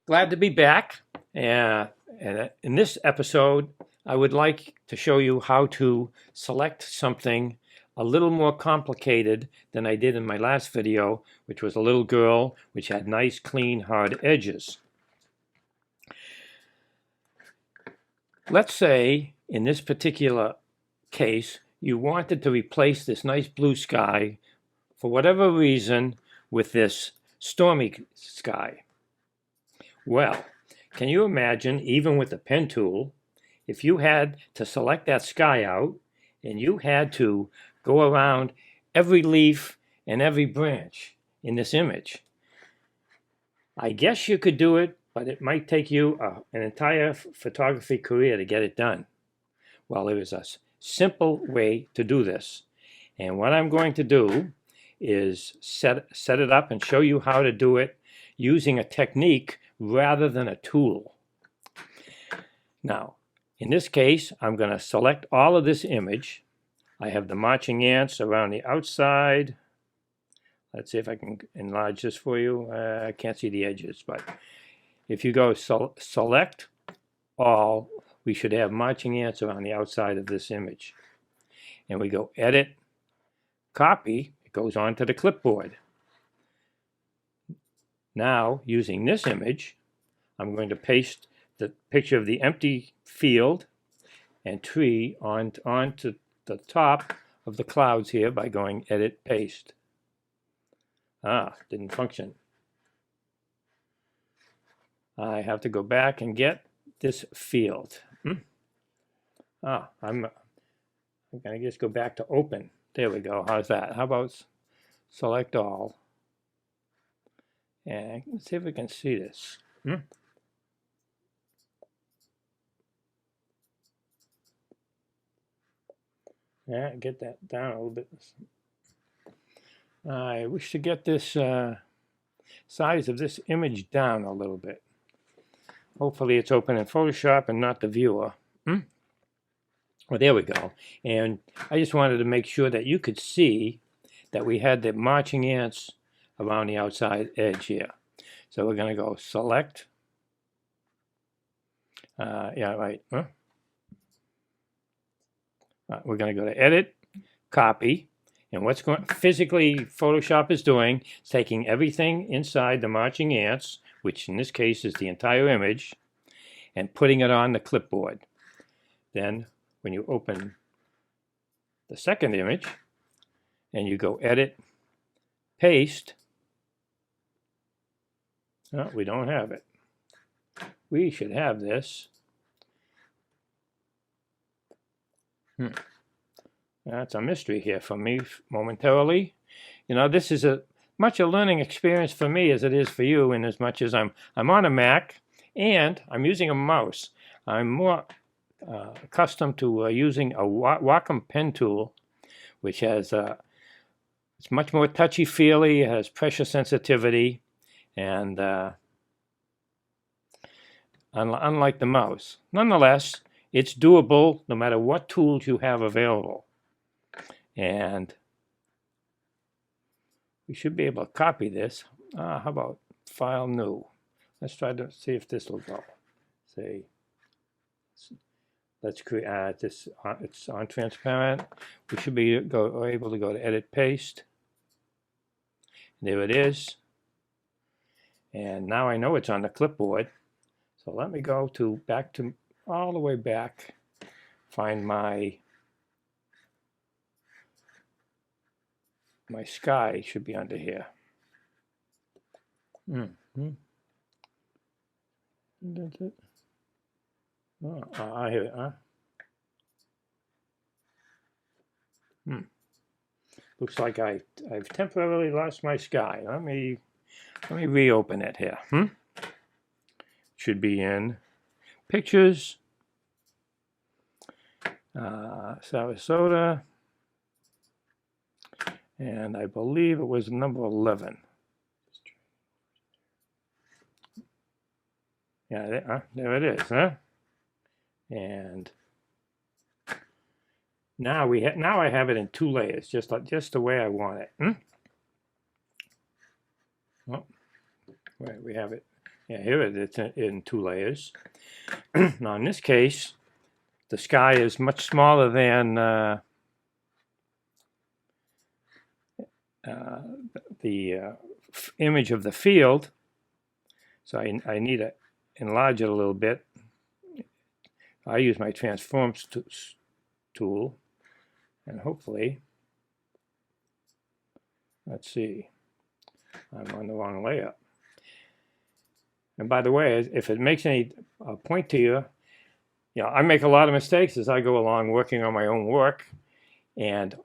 Glad to be back. And in this episode, I would like to show you how to select something a little more complicated than I did in my last video, which was a little girl which had nice, clean, hard edges. Let's say, in this particular case, you wanted to replace this nice blue sky, for whatever reason, with this stormy sky. Well, can you imagine, even with the pen tool, if you had to select that sky out and you had to go around every leaf and every branch in this image? I guess you could do it, but it might take you an entire photography career to get it done. Well, there is a simple way to do this. And what I'm going to do is set it up and show you how to do it using a technique rather than a tool. Now, in this case, I'm going to select all of this image. I have the marching ants around the outside. Let's see if I can enlarge this for you. I can't see the edges, but if you go select all, we should have marching ants around the outside of this image. And we go edit, copy, it goes onto the clipboard. Now, using this image, I'm going to paste the picture of the empty field and tree onto the top of the clouds here by going edit, paste. Didn't function. I have to go back and get this field. I'm going to just go back to open. There we go. How's that? How about select all? And let's see if we can see this. Yeah, get that down a little bit. I wish to get this size of this image down a little bit. Hopefully it's open in Photoshop and not the viewer. Well, there we go. And I just wanted to make sure that you could see that we had the marching ants around the outside edge here. So we're going to go select. Yeah, right. We're going to go to edit, copy. And what's physically Photoshop is doing is taking everything inside the marching ants, which in this case is the entire image, and putting it on the clipboard. Then when you open the second image and you go edit, paste, we don't have it. We should have this. That's a mystery here for me momentarily. You know, this is much a learning experience for me as it is for you, in as much as I'm on a Mac and I'm using a mouse. I'm more accustomed to using a Wacom pen tool, which has it's much more touchy-feely, it has pressure sensitivity, and unlike the mouse. Nonetheless, it's doable no matter what tools you have available. And we should be able to copy this. How about File New? Let's try to see if this will go. Say, let's create this. It's on transparent. We should be able to go to Edit, Paste. There it is. And now I know it's on the clipboard. So let me go back to all the way back. Find my sky should be under here. That's it. I hear it, Looks like I've temporarily lost my sky. Let me reopen it here. Should be in Pictures, Sarasota, and I believe it was number 11. Yeah, there it is, And Now now I have it in 2 layers, just the way I want it. Oh, wait, we have it. Yeah, here it is in 2 layers. Now in this case, the sky is much smaller than the image of the field, so I need to enlarge it a little bit. I use my transform tool, and hopefully, let's see, I'm on the wrong layer. And by the way, if it makes any point to you, I make a lot of mistakes as I go along working on my own work, and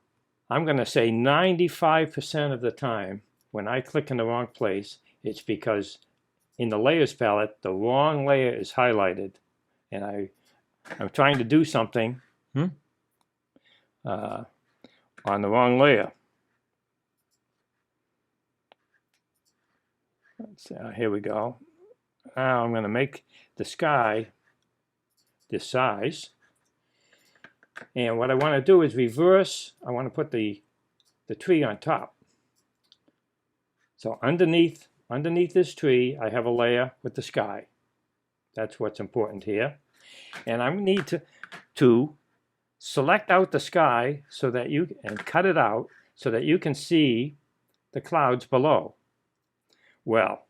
I'm going to say 95% of the time when I click in the wrong place, it's because in the layers palette, the wrong layer is highlighted, and I'm trying to do something on the wrong layer. Here we go. Now I'm going to make the sky this size. And what I want to do is reverse. I want to put the tree on top. So underneath this tree, I have a layer with the sky. That's what's important here. And I need to select out the sky so that and cut it out so that you can see the clouds below. Well,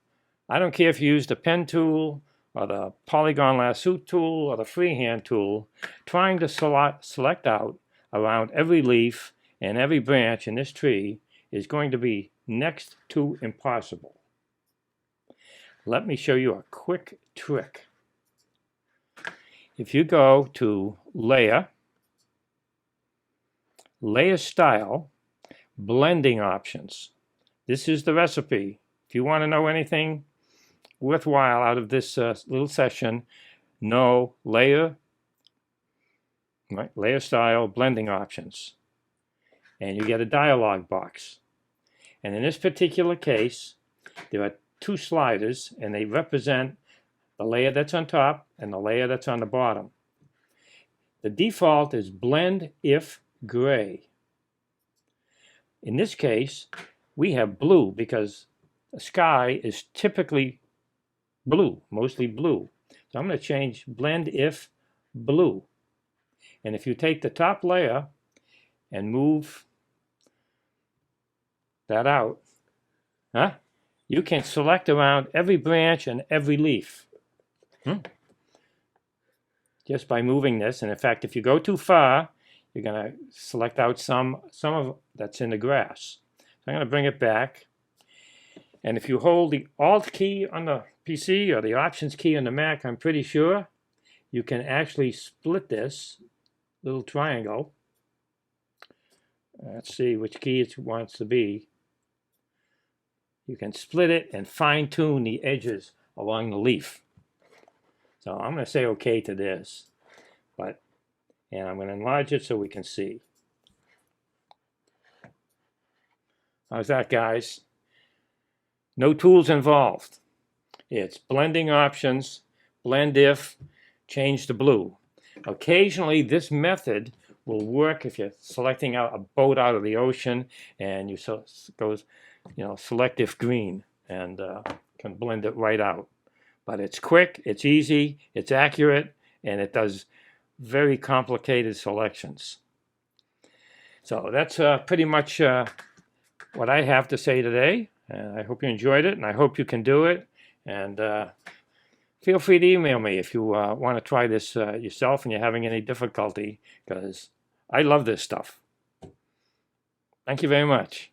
I don't care if you use the pen tool or the polygon lasso tool or the freehand tool, trying to select out around every leaf and every branch in this tree is going to be next to impossible. Let me show you a quick trick. If you go to Layer, Layer Style, Blending Options, this is the recipe. If you want to know anything worthwhile out of this little session, know Layer, Layer Style, Blending Options, and you get a dialog box. And in this particular case, there are 2 sliders, and they represent the layer that's on top and the layer that's on the bottom. The default is Blend If Gray. In this case, we have blue because the sky is typically blue, mostly blue. So I'm going to change Blend If Blue. And if you take the top layer and move that out, you can select around every branch and every leaf. Just by moving this. And in fact, if you go too far, you're going to select out some of that's in the grass. So I'm going to bring it back. And if you hold the Alt key on the PC or the Options key on the Mac, I'm pretty sure you can actually split this little triangle. Let's see which key it wants to be. You can split it and fine-tune the edges along the leaf. So I'm going to say OK to this, and I'm going to enlarge it so we can see. How's that, guys? No tools involved. It's blending options, blend if, change to blue. Occasionally, this method will work if you're selecting out a boat out of the ocean and you select if green and can blend it right out. But it's quick, it's easy, it's accurate, and it does very complicated selections. So that's pretty much what I have to say today. And I hope you enjoyed it, and I hope you can do it. And feel free to email me if you want to try this yourself and you're having any difficulty, because I love this stuff. Thank you very much.